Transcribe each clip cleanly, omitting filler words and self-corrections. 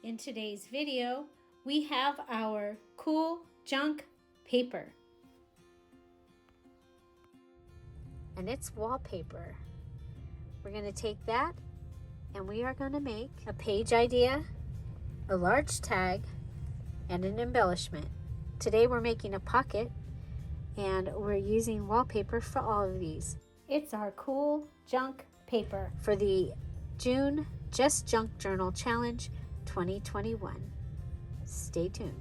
In today's video, we have our cool junk paper. And it's wallpaper. We're going to take that and we are going to make a page idea, a large tag, and an embellishment. Today we're making a pocket and we're using wallpaper for all of these. It's our cool junk paper for the June Just Junk Journal Challenge 2021. Stay tuned.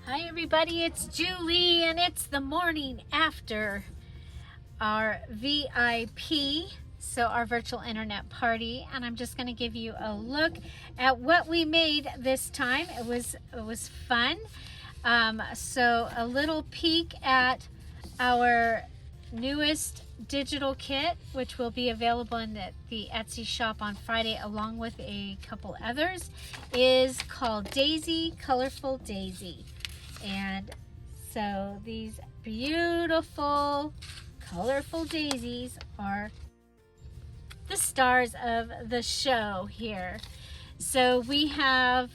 Hi everybody, it's Julie and it's the morning after our VIP, so our virtual internet party, and I'm just going to give you a look at what we made this time. It was fun. So a little peek at our newest digital kit, which will be available in the Etsy shop on Friday along with a couple others, is called Daisy, Colorful Daisy. And so these beautiful colorful daisies are the stars of the show here. So we have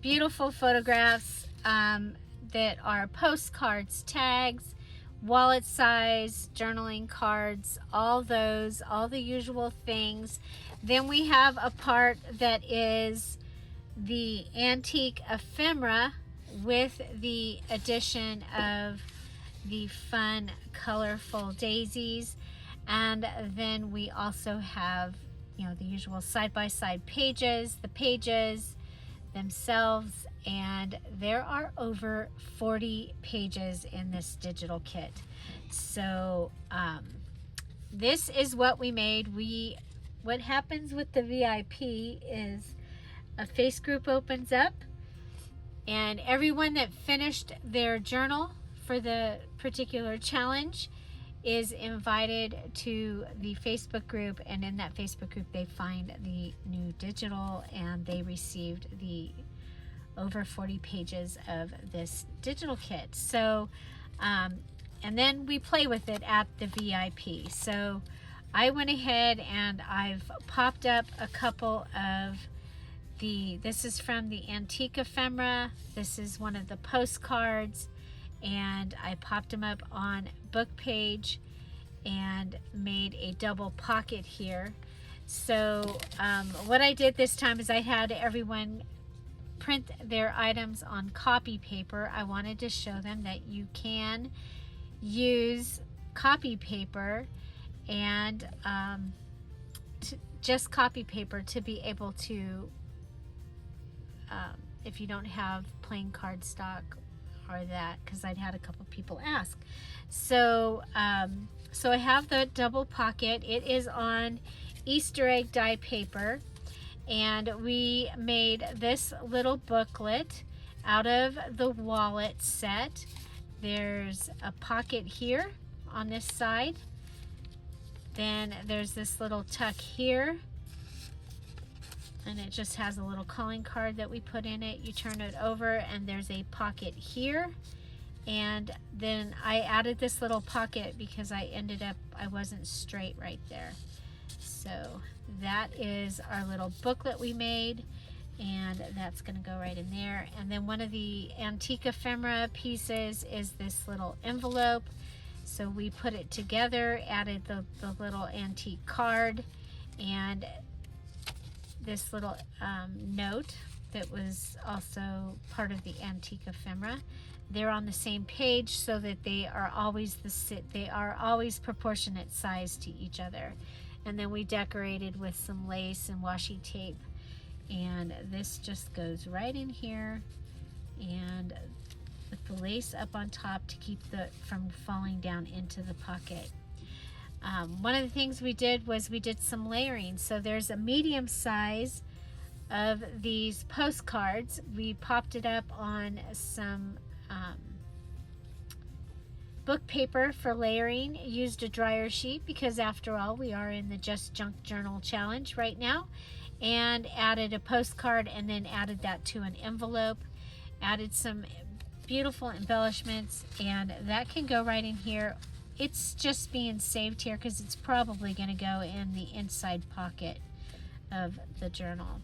beautiful photographs that are postcards, tags, wallet size, journaling cards, all the usual things. Then we have a part that is the antique ephemera with the addition of the fun, colorful daisies. And then we also have, the usual side-by-side pages, the pages themselves, and there are over 40 pages in this digital kit. So this is what we made. What happens with the VIP is a face group opens up and everyone that finished their journal for the particular challenge is invited to the Facebook group, and in that Facebook group they find the new digital and they received the over 40 pages of this digital kit. So and then we play with it at the VIP. So I went ahead and I've popped up a couple of this is from the antique ephemera. This is one of the postcards, and I popped them up on book page and made a double pocket here. So what I did this time is I had everyone print their items on copy paper. I wanted to show them that you can use copy paper and just copy paper to be able to if you don't have plain cardstock or that, because I'd had a couple people ask. So so I have the double pocket. It is on Easter egg die paper, and we made this little booklet out of the wallet set. There's a pocket here on this side, then there's this little tuck here, and it just has a little calling card that we put in it. You turn it over and there's a pocket here, and then I added this little pocket because I wasn't straight right there. So that is our little booklet we made, and that's going to go right in there. And then one of the antique ephemera pieces is this little envelope. So we put it together, added the little antique card and this little note that was also part of the antique ephemera. They're on the same page so that they are always proportionate size to each other. And then we decorated with some lace and washi tape, and this just goes right in here, and with the lace up on top to keep from falling down into the pocket. One of the things we did was we did some layering. So there's a medium size of these postcards. We popped it up on some book paper for layering. Used a dryer sheet because after all we are in the Just Junk Journal Challenge right now, and added a postcard and then added that to an envelope. Added some beautiful embellishments, and that can go right in here it's just being saved here because it's probably going to go in the inside pocket of the journal.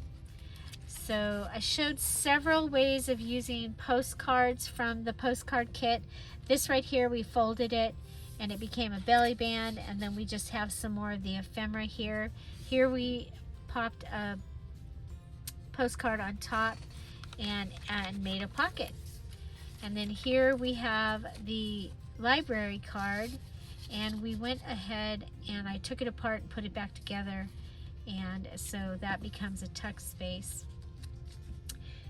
So I showed several ways of using postcards from the postcard kit. This right here, we folded it and it became a belly band, and then we just have some more of the ephemera here. Here we popped a postcard on top and made a pocket. And then here we have the library card, and we went ahead and I took it apart and put it back together, and so that becomes a tuck space.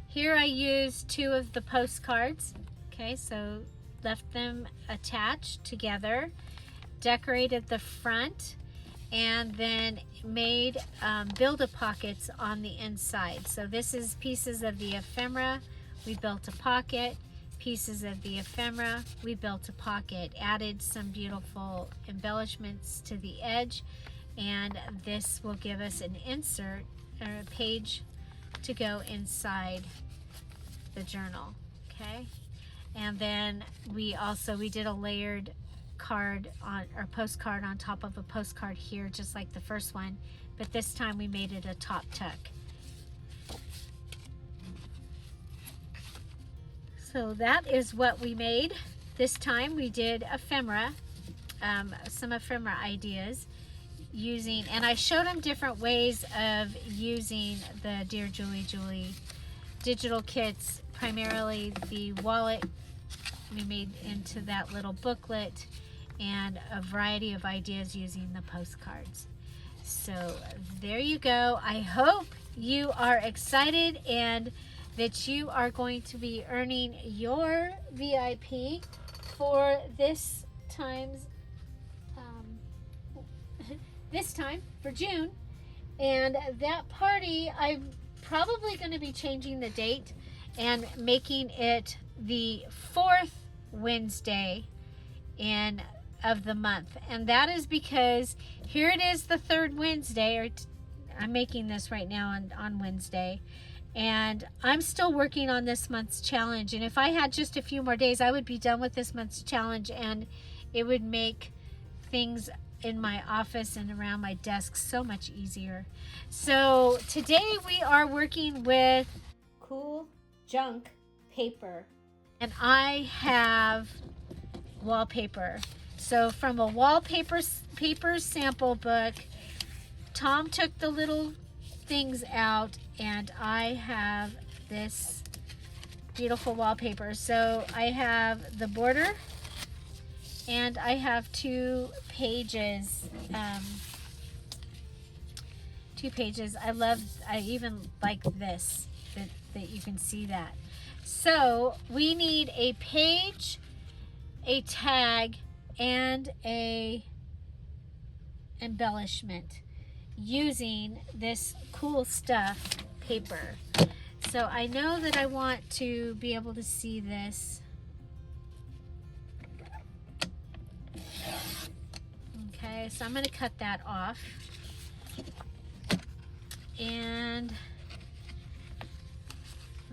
Here I used 2 of the postcards. Okay, so left them attached together, decorated the front, and then made build-a-pockets on the inside. So this is pieces of the ephemera. We built a pocket. Pieces of the ephemera, we built a pocket, added some beautiful embellishments to the edge, and this will give us an insert or a page to go inside the journal. Okay, and then we did a layered card on, or postcard on top of a postcard here, just like the first one, but this time we made it a top tuck. So that is what we made. This time we did ephemera, some ephemera ideas using, and I showed them different ways of using the Dear Julie Julie digital kits, primarily the wallet we made into that little booklet, and a variety of ideas using the postcards. So there you go. I hope you are excited and that you are going to be earning your VIP for this time for June. And that party, I'm probably going to be changing the date and making it the 4th Wednesday of the month. And that is because here it is, the 3rd Wednesday, I'm making this right now on Wednesday. And I'm still working on this month's challenge. And if I had just a few more days, I would be done with this month's challenge, and it would make things in my office and around my desk so much easier. So today we are working with Cool Junk paper. And I have wallpaper. So from a wallpaper sample book, Tom took the little things out, and I have this beautiful wallpaper. So I have the border, and I have 2 pages. I even like this, that you can see that. So we need a page, a tag, and a embellishment using this Cool Stuff paper. So I know that I want to be able to see this. Okay, so I'm going to cut that off. And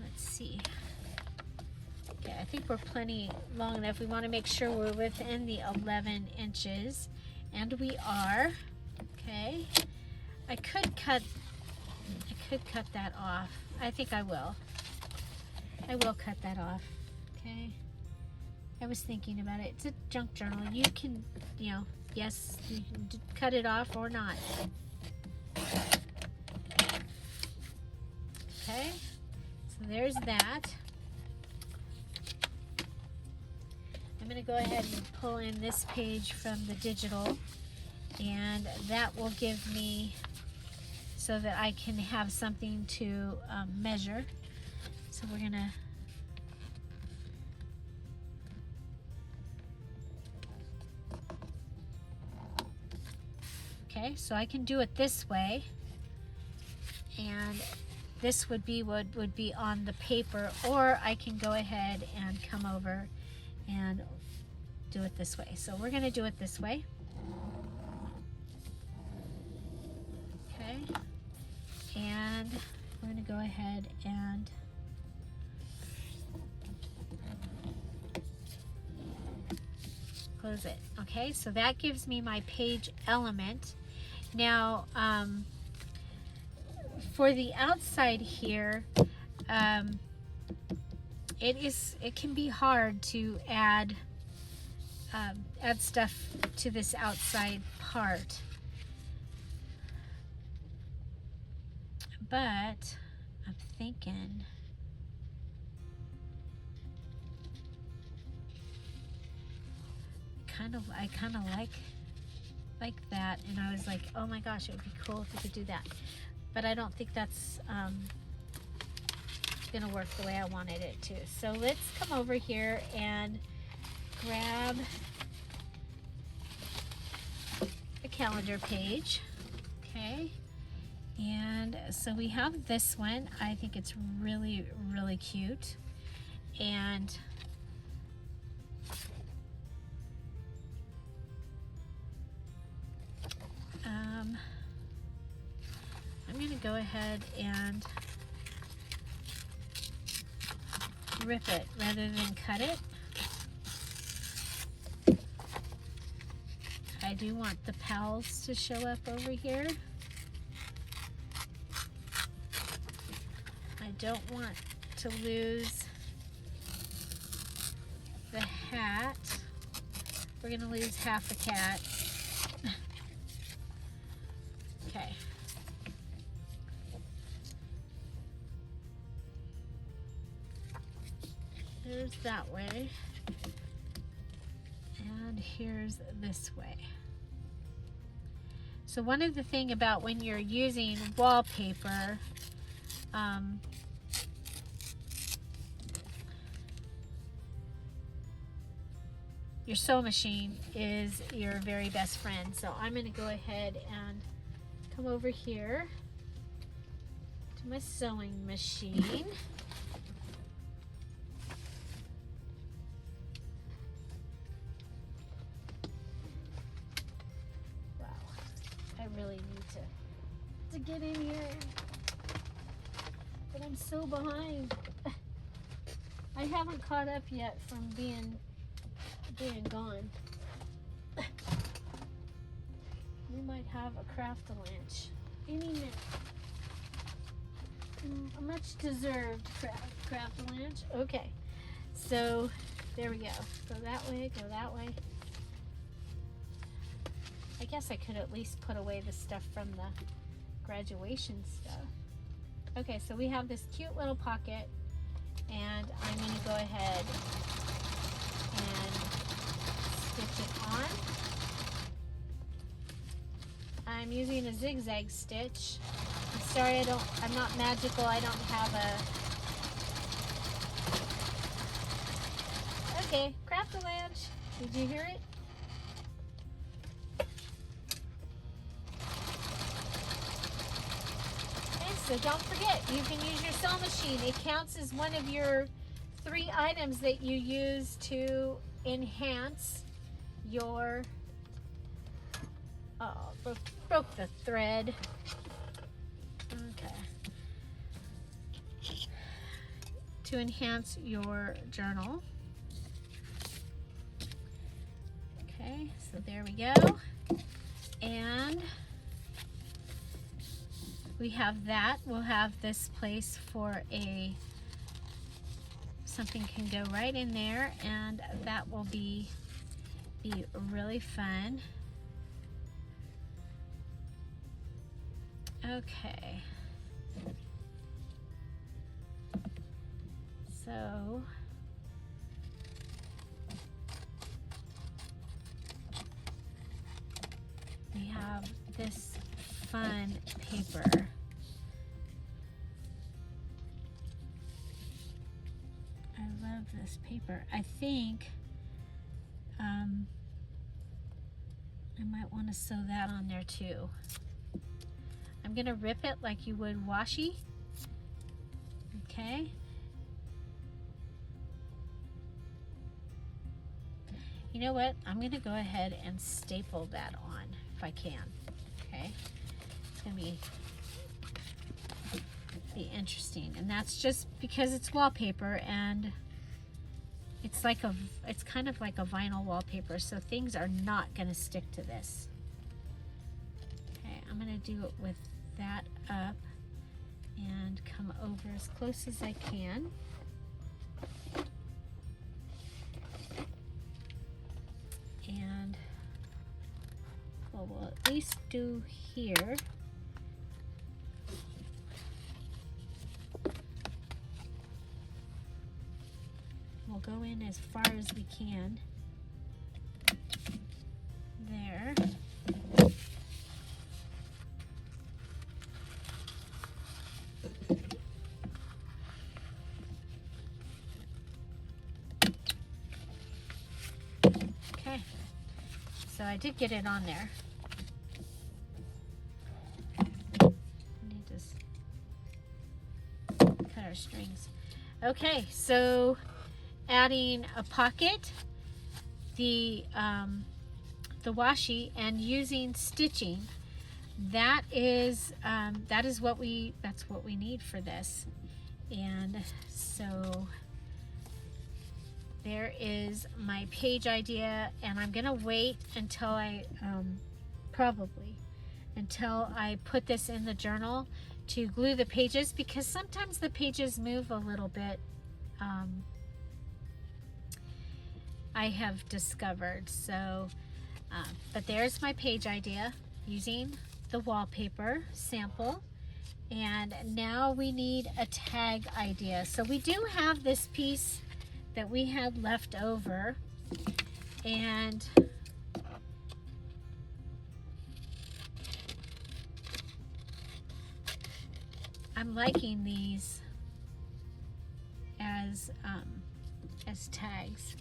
let's see. Okay, I think we're plenty long enough. We want to make sure we're within the 11 inches, and we are. Okay. I could cut that off. I think I will. I will cut that off. Okay. I was thinking about it. It's a junk journal. You can, yes, you can cut it off or not. Okay. So there's that. I'm going to go ahead and pull in this page from the digital, and that will give me, so that I can have something to measure. So we're gonna, okay, so I can do it this way, and this would be what would be on the paper, or I can go ahead and come over and do it this way. So we're gonna do it this way. Okay. And we're going to go ahead and close it. Okay, so that gives me my page element. Now, for the outside here, it can be hard to add stuff to this outside part, but I'm thinking I kind of like that, and I was like, oh my gosh, it would be cool if we could do that, but I don't think that's gonna work the way I wanted it to. So let's come over here and grab a calendar page. Okay, and so we have this one. I think it's really, really cute, and I'm gonna go ahead and rip it rather than cut it. I do want the pals to show up over here. I don't want to lose the hat. We're gonna lose half a cat. Okay. Here's that way, and here's this way. So one of the things about when you're using wallpaper, your sewing machine is your very best friend. So I'm going to go ahead and come over here to my sewing machine. Really need to get in here, but I'm so behind. I haven't caught up yet from being gone. We might have a craft-a-lunch any minute. A much deserved craft-a-lunch. Okay, so there we go. Go that way, go that way. I guess I could at least put away the stuff from the graduation stuff. Okay, so we have this cute little pocket, and I'm going to go ahead and stitch it on. I'm using a zigzag stitch. I'm sorry, I'm not magical. I don't have a... Okay, craft-a-lunch. Did you hear it? So don't forget, you can use your sewing machine. It counts as one of your 3 items that you use to enhance your, oh, broke the thread. Okay. To enhance your journal. Okay, so there we go. And we have that. We'll have this place for something can go right in there, and that will be really fun. Okay. So we have this fun paper. I love this paper. I think I might want to sew that on there too. I'm gonna rip it like you would washi. Okay. You know what? I'm gonna go ahead and staple that on if I can. Okay. It's gonna be interesting, and that's just because it's wallpaper, and it's kind of like a vinyl wallpaper, so things are not going to stick to this. Okay, I'm going to do it with that up and come over as close as I can. And what we'll at least do here, we'll go in as far as we can. There. Okay, so I did get it on there. I need to cut our strings. Okay, so adding a pocket, the washi, and using stitching. That's what we need for this. And so there is my page idea, and I'm gonna wait until I until I put this in the journal to glue the pages, because sometimes the pages move a little bit. I have discovered. So but there's my page idea using the wallpaper sample. And now we need a tag idea. So we do have this piece that we had left over, and I'm liking these as tags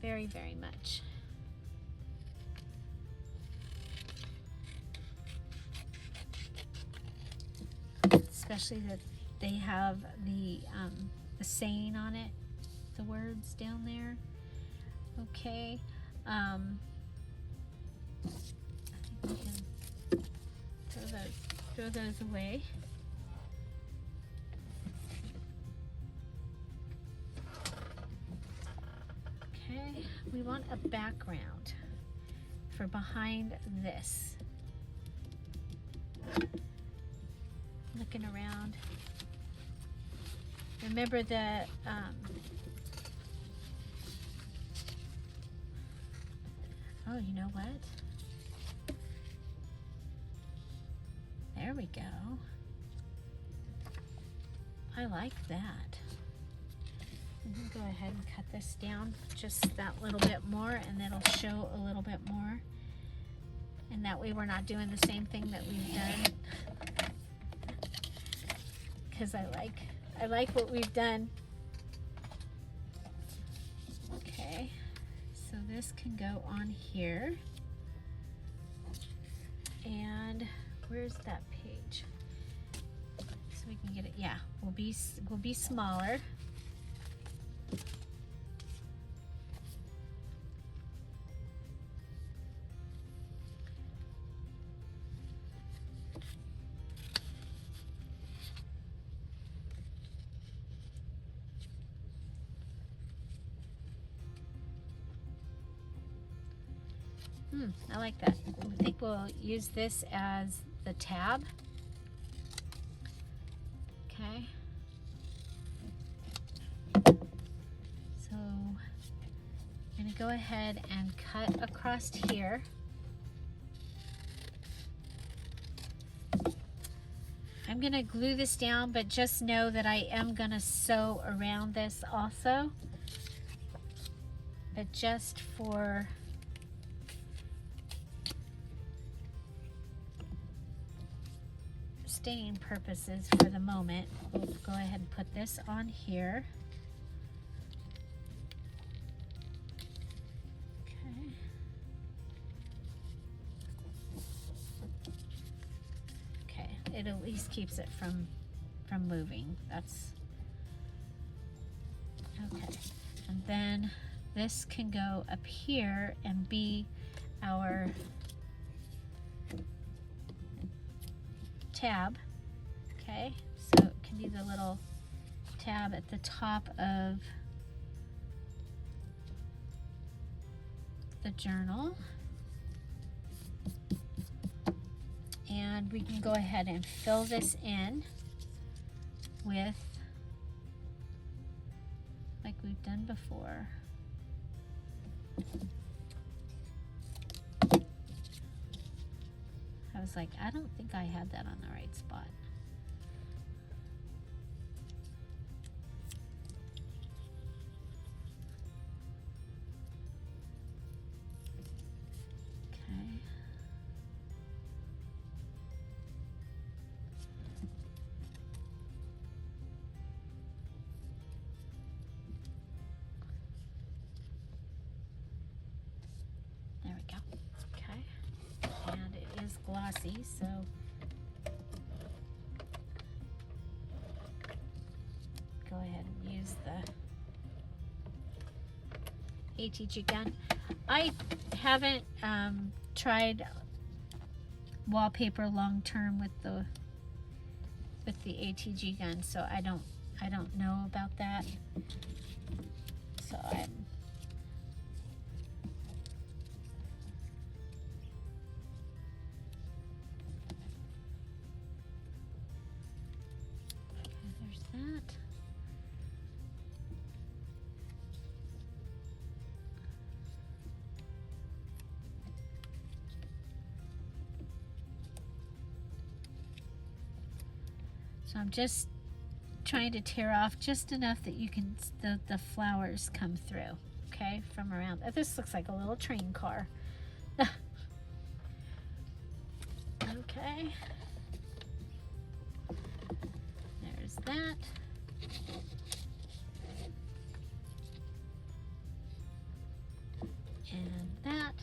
very, very much. Especially that they have the saying on it, the words down there. Okay, I think we can throw those away. Okay, we want a background for behind this. Looking around. Remember the oh, you know what? There we go. I like that. I'm gonna go ahead and cut this down just that little bit more, and it'll show a little bit more. And that way we're not doing the same thing that we've done. Because I like what we've done. Okay, so this can go on here. And where's that page? So we can get it. Yeah, we'll be smaller. I like that. I think we'll use this as the tab. Okay. So I'm going to go ahead and cut across here. I'm going to glue this down, but just know that I am going to sew around this also. But just for staying purposes for the moment, we'll go ahead and put this on here. Okay. Okay, it at least keeps it from moving. That's okay. And then this can go up here and be our tab. Okay, so it can be the little tab at the top of the journal. And we can go ahead and fill this in with, like we've done before. I was like, I don't think I had that on the right spot. Okay. There we go. Okay. And it is glossy, so go ahead and use the ATG gun. I haven't tried wallpaper long term with the ATG gun, so I don't know about that. So I'm that. So I'm just trying to tear off just enough that you can, the flowers come through, okay, from around. This looks like a little train car. Okay. There's that. And that.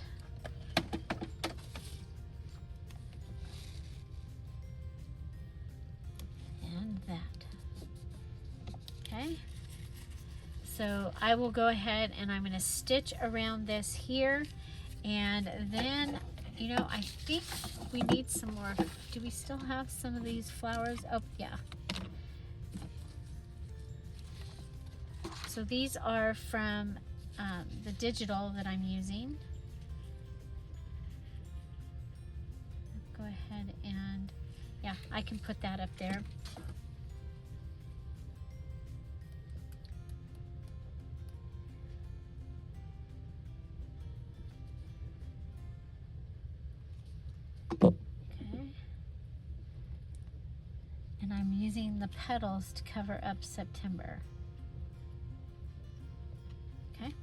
And that. Okay. So I will go ahead and I'm going to stitch around this here, and then, you know, I think we need some more. Do we still have some of these flowers? Oh, yeah. So these are from the digital that I'm using. Go ahead and, yeah, I can put that up there. Okay. And I'm using the petals to cover up September. Okay.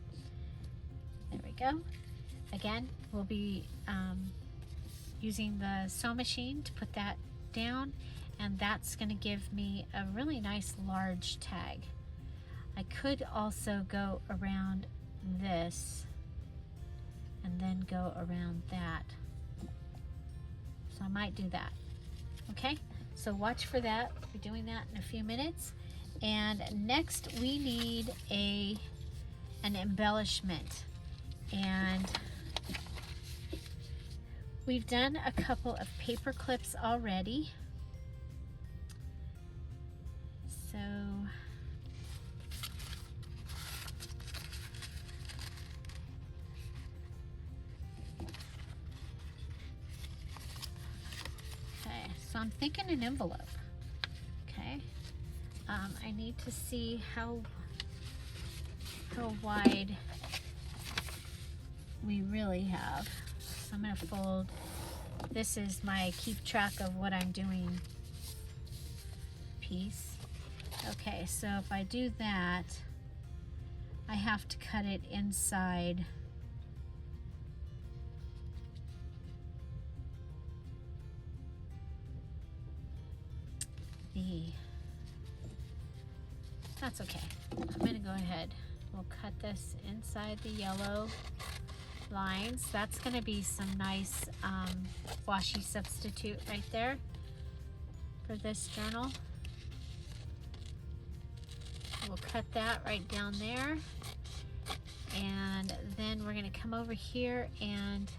There we go. Again, we'll be using the sew machine to put that down, and that's going to give me a really nice large tag. I could also go around this and then go around that. So I might do that. Okay, so watch for that. We'll be doing that in a few minutes. And next we need an embellishment. And we've done a couple of paper clips already. So so I'm thinking an envelope. Okay. I need to see how wide we really have. So I'm going to fold. This is my keep track of what I'm doing piece. Okay, so if I do that, I have to cut it inside that's okay. I'm going to go ahead. We'll cut this inside the yellow lines. That's going to be some nice washi substitute right there for this journal. We'll cut that right down there, and then we're going to come over here, and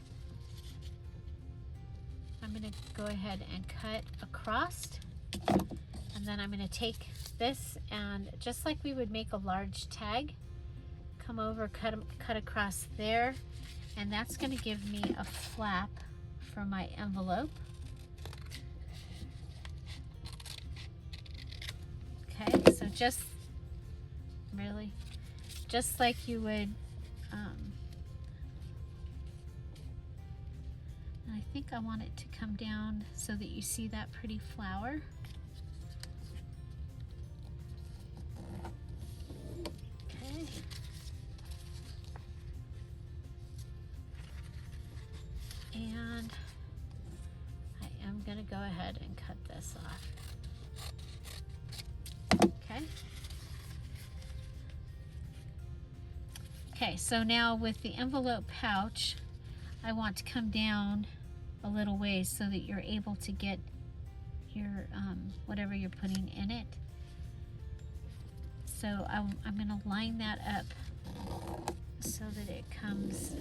I'm going to go ahead and cut across, and then I'm going to take this, and just like we would make a large tag, come over, cut across there, and that's going to give me a flap for my envelope. Okay, so just like you would, and I think I want it to come down so that you see that pretty flower. Okay. And I am going to go ahead and cut this off. Okay. Okay, so now with the envelope pouch, I want to come down a little ways so that you're able to get your whatever you're putting in it. So I'm going to line that up so that it comes,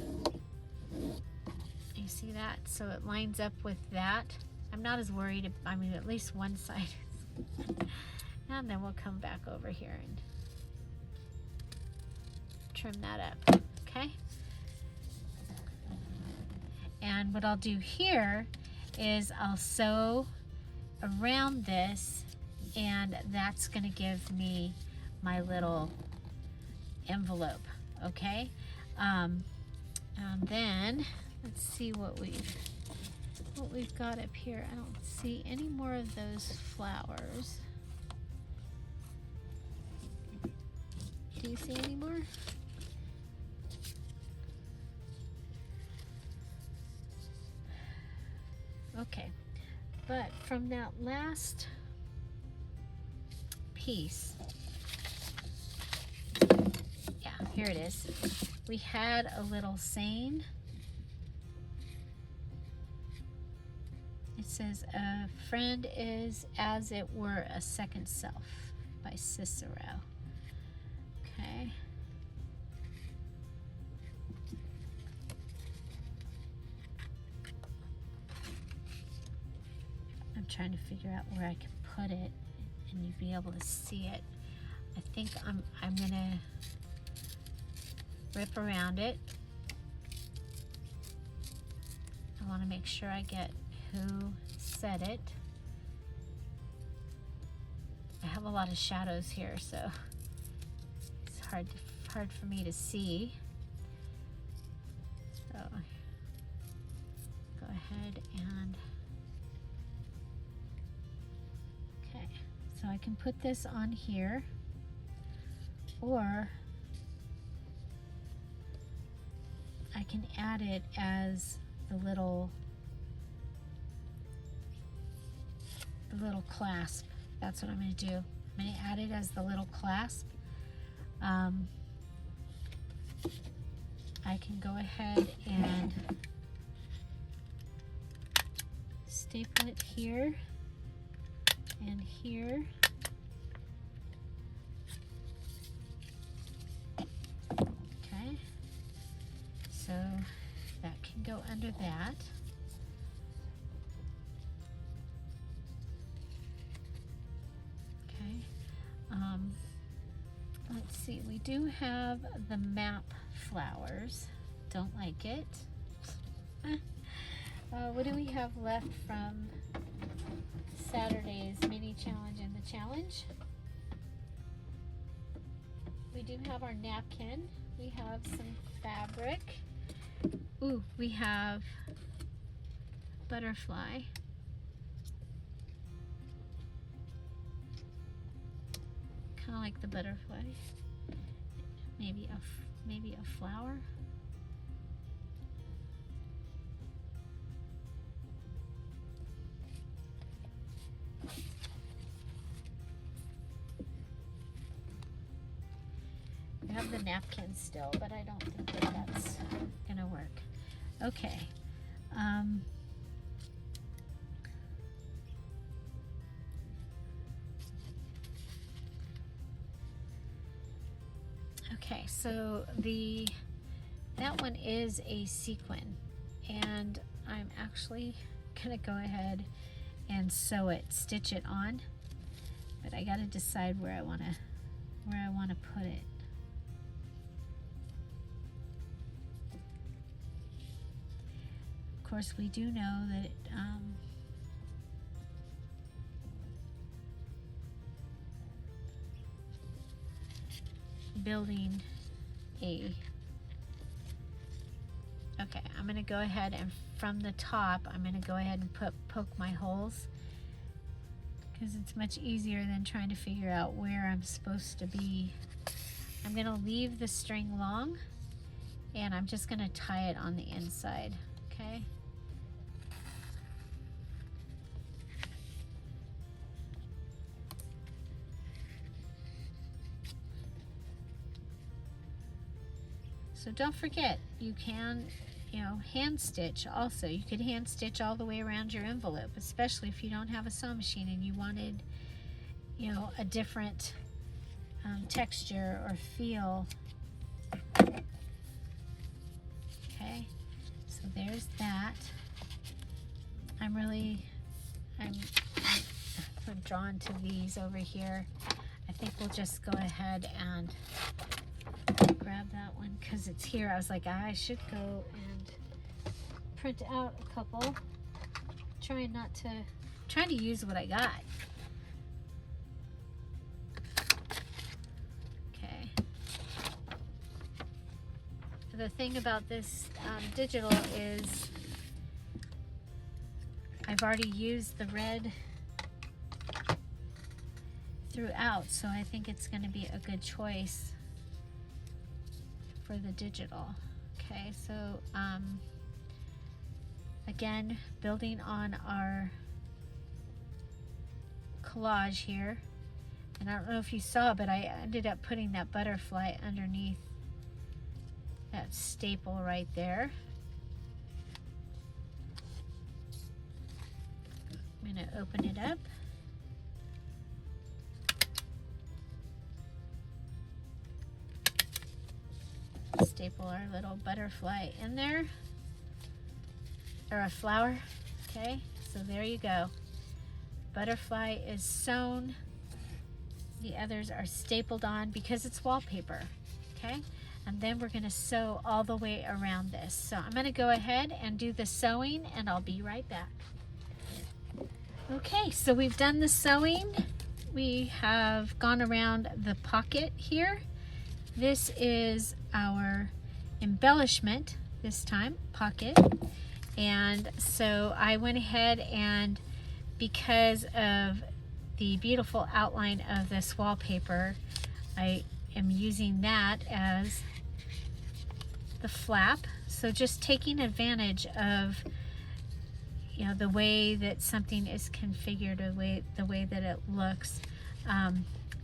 you see that? So it lines up with that. I'm not as worried, I mean at least one side. And then we'll come back over here and trim that up, okay? And what I'll do here is I'll sew around this, and that's going to give me my little envelope, okay? And then let's see what we've got up here. I don't see any more of those flowers. Do you see any more? Okay, but from that last piece, yeah, here it is. We had a little saying. It says, "A friend is as it were a second self," by Cicero. Okay. I'm trying to figure out where I can put it and you'd be able to see it. I think I'm gonna rip around it. I want to make sure I get who said it. I have a lot of shadows here, so it's hard for me to see. So go ahead and okay. So I can put this on here, or I can add it as the little clasp. That's what I'm going to do. I'm going to add it as the little clasp. I can go ahead and staple it here and here. Okay, so that can go under that. Okay, let's see, we do have the map flowers. Don't like it. What do we have left from Saturday's mini challenge and the challenge? We do have our napkin. We have some fabric. Ooh, we have butterfly. Kind of like the butterfly. Maybe a flower. I have the napkin still, but I don't think that that's gonna work. Okay. Okay, so that one is a sequin, and I'm actually gonna go ahead and sew it, stitch it on, but I gotta decide where I wanna put it. course, we do know that building a, okay, I'm going to go ahead and from the top, I'm going to go ahead and poke my holes, because it's much easier than trying to figure out where I'm supposed to be. I'm going to leave the string long, and I'm just going to tie it on the inside, okay? So don't forget, you can, you know, hand stitch also. You could hand stitch all the way around your envelope, especially if you don't have a sewing machine and you wanted, you know, a different texture or feel. Okay, so there's that. I'm drawn to these over here. I think we'll just go ahead and grab that one because it's here. I was like, I should go and print out a couple. Trying to use what I got. Okay. The thing about this digital is I've already used the red throughout, so I think it's going to be a good choice for the digital. Okay, so again, building on our collage here, and I don't know if you saw, but I ended up putting that butterfly underneath that staple right there. I'm going to open it up. Staple our little butterfly in there, or a flower. Okay, so there you go. Butterfly is sewn. The others are stapled on because it's wallpaper. Okay, and then we're going to sew all the way around this. So I'm going to go ahead and do the sewing, and I'll be right back. Okay, so we've done the sewing. We have gone around the pocket here. This is our embellishment, this time, pocket. And so I went ahead, and because of the beautiful outline of this wallpaper, I am using that as the flap. So just taking advantage of, you know, the way that something is configured, the way that it looks.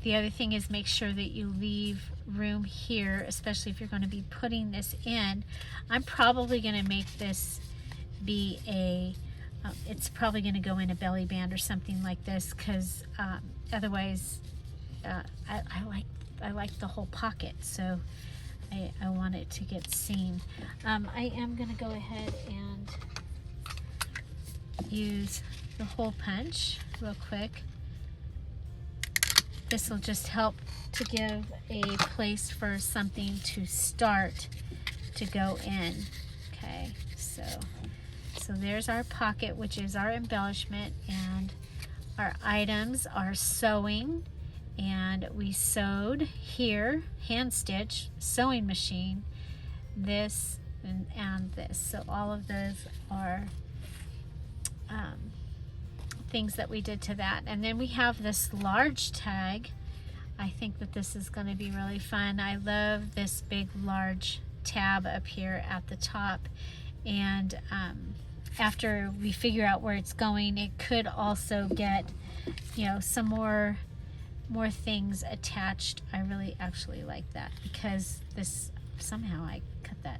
The other thing is make sure that you leave room here, especially if you're going to be putting this in. I'm probably going to make this be a, it's probably going to go in a belly band or something like this, because otherwise I like the whole pocket, so I want it to get seen. I am going to go ahead and use the hole punch real quick. This will just help to give a place for something to start to go in. Okay, so there's our pocket, which is our embellishment, and our items are sewing, and we sewed here, hand stitch, sewing machine, this and this. So all of those are things that we did to that. And then we have this large tag. I think that this is going to be really fun. I love this big large tab up here at the top, and after we figure out where it's going, it could also get, you know, some more things attached. I really actually like that, because this, somehow I cut that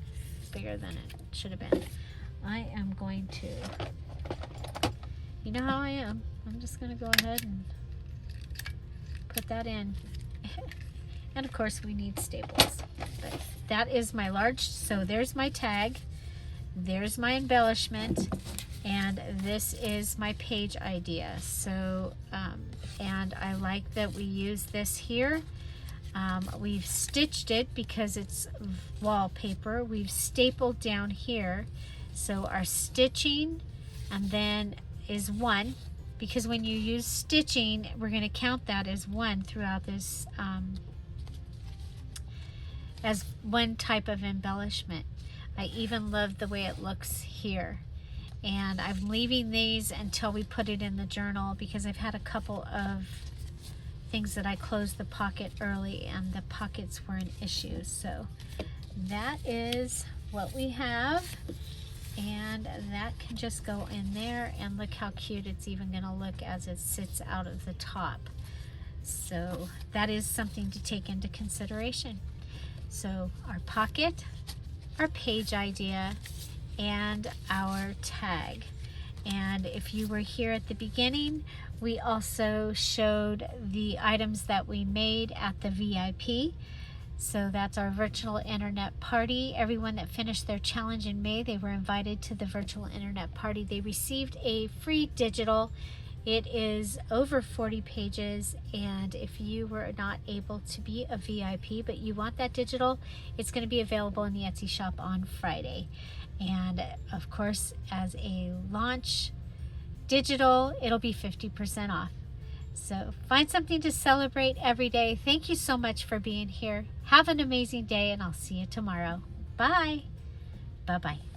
bigger than it should have been. I am going to, you know how I am, I'm just going to go ahead and put that in. And of course we need staples, but that is my large. So there's my tag, there's my embellishment, and this is my page idea. So and I like that we use this here. We've stitched it because it's wallpaper. We've stapled down here So our stitching and then is 1, because when you use stitching, we're going to count that as 1 throughout this, as one type of embellishment. I even love the way it looks here. And I'm leaving these until we put it in the journal, because I've had a couple of things that I closed the pocket early and the pockets were an issue. So that is what we have, and that can just go in there, and look how cute it's even going to look as it sits out of the top. So that is something to take into consideration. So our pocket, our page idea, and our tag. And if you were here at the beginning, we also showed the items that we made at the VIP. So that's our virtual internet party. Everyone that finished their challenge in May, they were invited to the virtual internet party. They received a free digital. It is over 40 pages, and if you were not able to be a VIP but you want that digital, it's going to be available in the Etsy shop on Friday. And of course, as a launch digital, it'll be 50% off. So find something to celebrate every day. Thank you so much for being here. Have an amazing day, and I'll see you tomorrow. Bye. Bye-bye.